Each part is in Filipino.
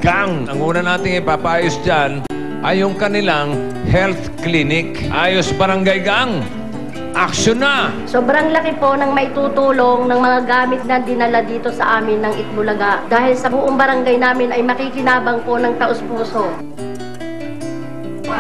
Gang. Ang una nating ipapaayos dyan ay yung kanilang health clinic. Ayos Barangay Gang. Action na! Sobrang laki po ng maitutulong ng mga gamit na dinala dito sa amin ng Itbulaga. Dahil sa buong barangay namin ay makikinabang po ng taus-puso.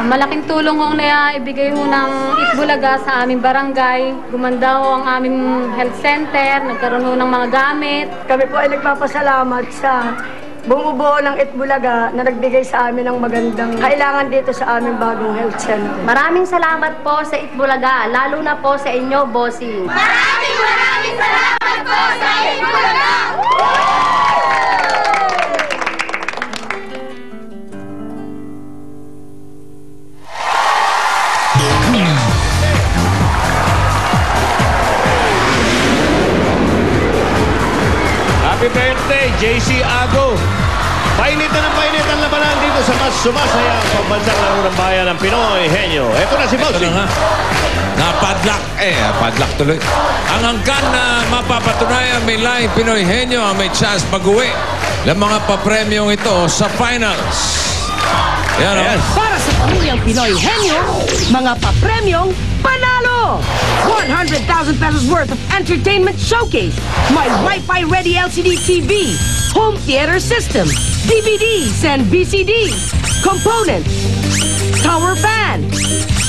Malaking tulong ho na ibigay ho ng Itbulaga sa aming barangay. Gumanda ho ang aming health center, nagkaroon ho ng mga gamit. Kami po ay nagpapasalamat sa bumubuo ng Itbulaga na nagbigay sa amin ng magandang kailangan dito sa aming bagong health center. Maraming salamat po sa Itbulaga, lalo na po sa inyo, bossing. Maraming salamat po sa Itbulaga! Happy birthday, JC Ago! Painit na ng painit ang labanan dito sa mas sumasayang pambansang laro ng bayan ng Pinoy Henyo. Ito na si Bossing. Napadlock. Padlock tuloy. Ang hanggan na mapapatunayan may live Pinoy Henyo ang may chance mag-uwi ng mga papremyong ito sa finals. Yan o. Para sa pamilyang Pinoy Henyo, mga papremyong panalo! 100,000 pesos worth of entertainment showcase. May Wi-Fi ready LCD TV, home theater system, DVDs and VCDs, components, tower fan,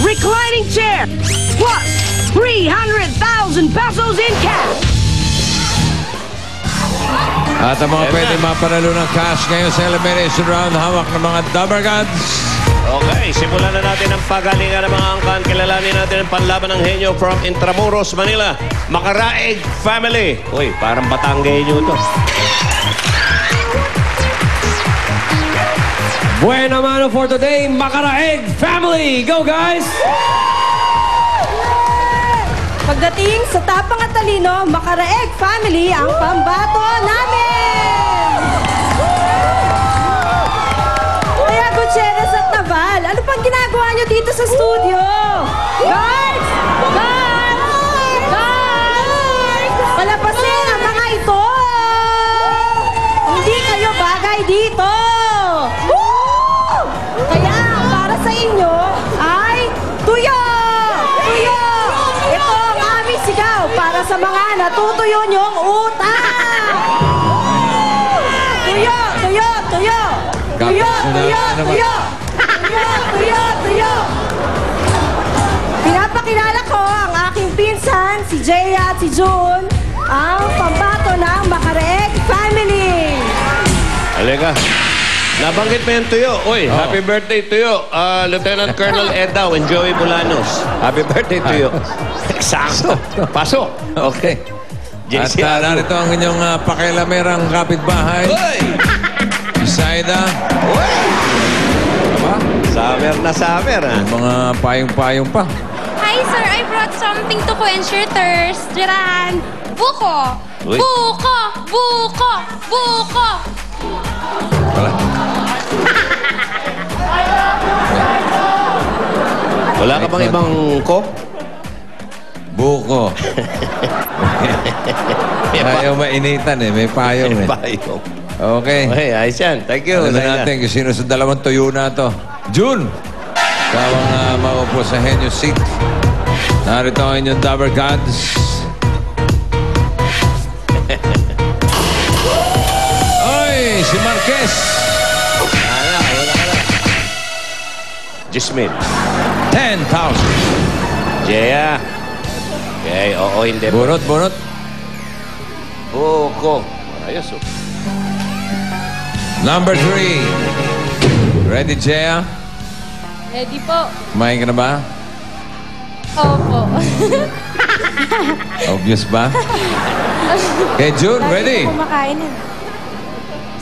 reclining chair, plus 300,000 pesos in cash. At ang mga pwede mapanalo ng cash ngayon sa elimination round, hawak ng mga Dabber Gods. Okay, simulan na natin ang pagalingan ng mga angkan. Kilalanin natin ang panlaban ng Henyo from Intramuros, Manila. Makaraig Family. Uy, parang Batanggay nyo ito. Buena mano for today, Makaraig Family! Go, guys! Pagdating sa tapang at talino, Makaraig Family ang pambato namin! Kaya Gutierrez at Naval, ano pang ginagawa nyo dito sa studio? Guards! Guards! Guards! Palapasin ang mga ito! Hindi kayo bagay dito! Kaya para sa inyo ay tuyo! Tuyo! Ito ang aming sigaw para sa mga natutuyo niyong utang! Tuyo! Tuyo! Tuyo! Tuyo! Tuyo! Tuyo! Tuyo! Tuyo! Tuyo! Pinapakilala ko ang aking pinsan, si Jaya at si June, ang pambato ng Makaraig Family! Halika. Nabanggit mo yung tuyo. Uy, happy birthday tuyo. Lieutenant Colonel Edao and Joey Bulanos. Happy birthday tuyo. Eksakto. Pasok. Okay. At JC Ago. narito ang inyong pakialamerang kapitbahay. Uy! Isaida. Uy! Diba? Summer na summer, ha? Mga payong-payong pa. Hi, sir. I brought something to quench your thirst. Diyan. Buko. Uy. Buko. Buko. Buko. Wala. Wala ka bang ibang coke? Buko. Ayaw mainitan eh. May payong eh. Payong. Okay. Okay, ayos yan. Thank you. Ano natin kung sino sa dalawang tuyo na to. June! Ikaw ang maupo sa Henyo Seat. Narito ang inyong Dabber Gods. Oy! Si Marquez! Wala ka na. Jasmine. 10,000. Jaya. Okay, oo, hindi. Bunot, bunot. Buko. Ayos, oh. Number 3. Ready, Jaya? Ready po. Kumain ka na ba? Opo. Obvious ba? Okay, June, ready? Kumakain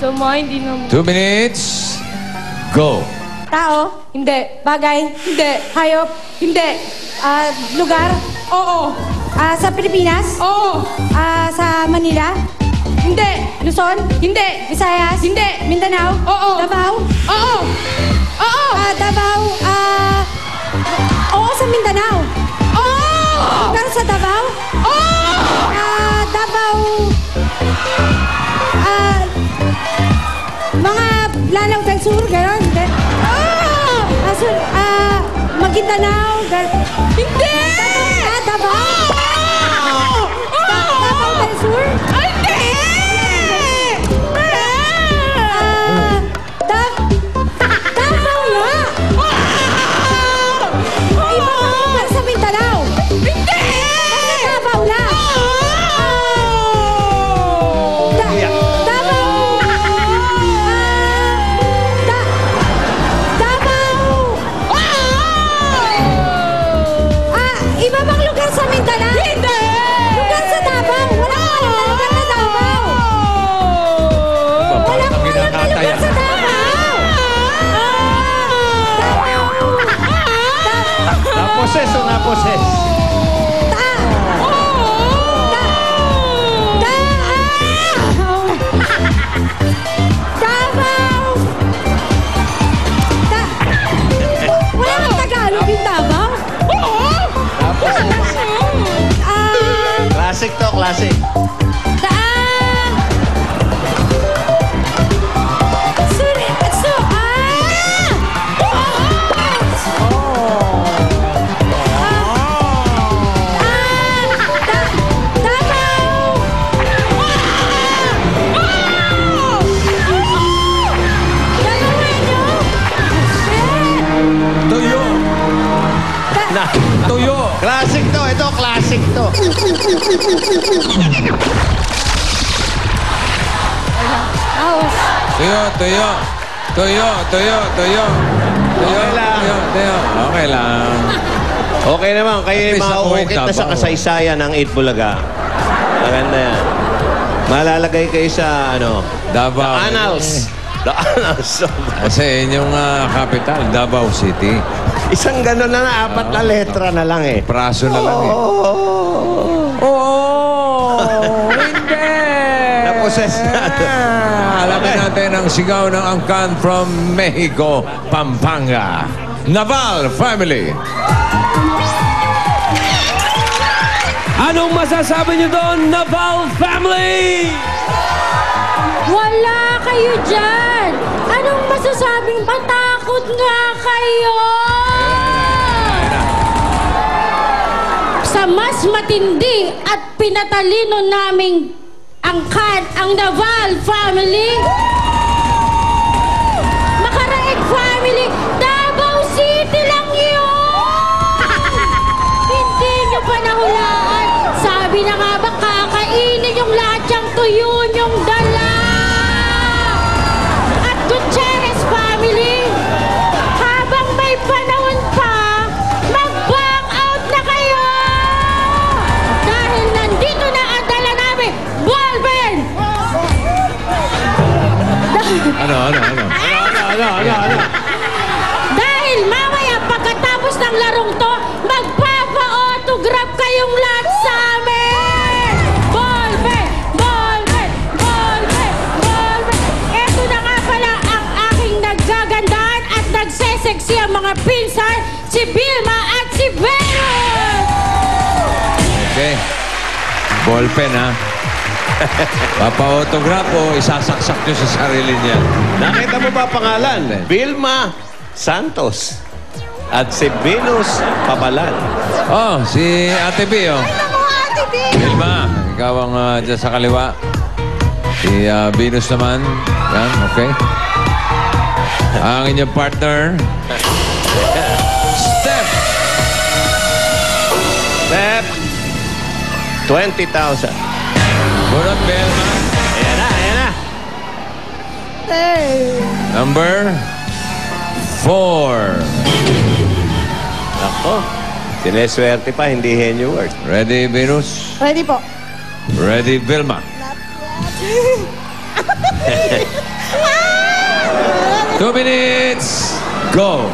So, hindi naman. 2 minutes. Go. Tao? Hindi. Bagay? Hindi. Hayop? Hindi. Lugar? Oo. Sa Pilipinas? Oo. Sa Manila? Hindi. Luzon? Hindi. Visayas? Hindi. Mindanao? Oo. Davao? Oo. Oo. Davao? Oo, sa Mindanao. Oo. Pero sa Davao? Oo. Davao? Mga Lanao del Sur, gano'n. Maguindanao, gano'n. Hindi! Davao? Davao del Sur? Hindi! Davao nga! Ibang lugar sa Mindanao? Hindi! Davao lang! Ibang lugar sa Mindanao? Hindi! Lugar sa Davao! Wala akong alam na lugar sa Davao! Wala akong alam na lugar sa Davao! Naposes o naposes? Davao! Wala kang Tagalog yung Davao? Classic to, classic. Tuyo. Tuyo. Classic to, ito, classic to. Tuyo, tuyo. Tuyo, tuyo, tuyo. Tuyo, Okay lang. tuyo, tuyo. Okay lang. Okay naman, kayo At yung least ako mauukit yung na sa Davao. kasaysayan ng 8 Bulaga. Maganda yan. Malalagay kayo sa, Davao. the annals. The annals. Kasi yun yung capital, Davao City. Isang gano'n na, 4 na letra na lang eh. Praso na lang eh. Hindi! Naposes na. Alamin natin ang sigaw ng angkan from Mexico, Pampanga. Naval Family. Anong masasabi niyo doon, Naval Family? Wala kayo dyan! Anong masasabing matakot nga kayo? Sa mas matindi at pinatalino naming angkan ang Naval Family, Makaraig Family, Davao City lang yun! Hindi nyo pa nahulaan. Sabi na nga ba kakainin yung lahat yung tuyo nyong dala. At Gutierrez Family, habang may panahon pa, mag-back out na kayo! Dahil nandito na ang dala namin, ballpen! Ano? Dahil mamaya pagkatapos ng larong to, magpapa-autograph kayong lahat sa amin! Ballpen! Ballpen! Ballpen! Ballpen! Eto na nga pala ang aking naggagandahan at nagseseksi ang mga pinsan, si Vilma at si Venus! Okay. Ballpen, ha? Papa-autograph o isasaksak nyo sa sarili niya? Nakita mo ba pangalan? Vilma Santos. At si Venus Pabalan. Oh, si Ate B, oh. Vilma, ikaw ang dyan sa kaliwa. Si Venus naman. Yan, okay. Ang inyong partner, Steph. Step 20,000. Bunot, Vilma. Ayan na. Number 4. Ako. Sineswerte pa, hindi henyo word. Ready, Venus? Ready po. Ready, Vilma? 2 minutes, go!